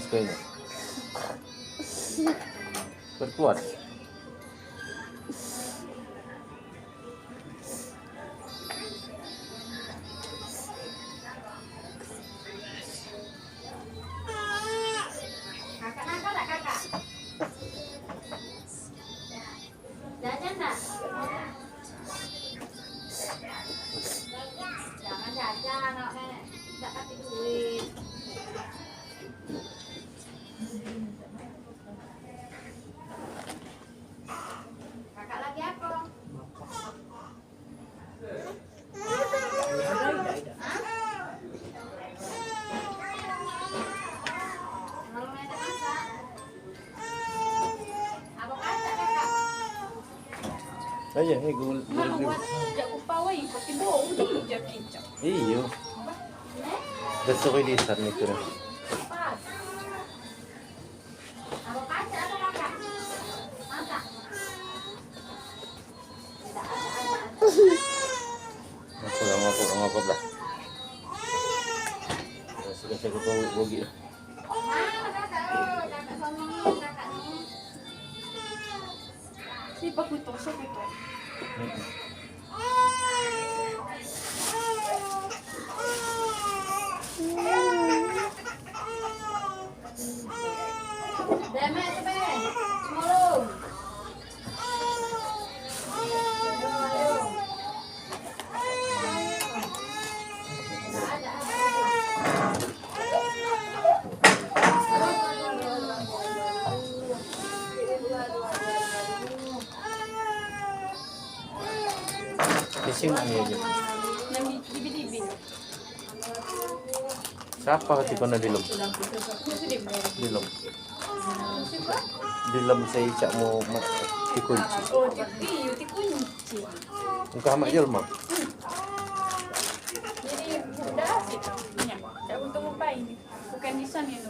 panas kayaknya. Berkuat. Kakak nakal tak kakak? Jajan tak? Jangan jajan, anak nenek tak kasih duit. Kakak lagi apa? Kalau nenek masak? Apa kaca kakak? Aja, gue Maluat, jak upaway, pati buo, udah jak kicap. iyo. Gusto ko ilisan nito na. Pas. Apa kaca atau kakak? Masak? Tidak ada. Ako lah. Sige ko bugi. Mana kakak? Oh, kakak suami, kakak nih. Si pakuto, so kuto. Deme, deme. Semulung. Ayo. Ada. Kising ano yun? Yang dibi-dibi. Siapa ketika na dilom? Gusto di mo. Dilom. Dilom sa isa mo tikunci. Oh, ti kunci. Ang kahamak yun mo? Jadi udah sih. Ya, udah untuk ngapain? Bukan di sana itu.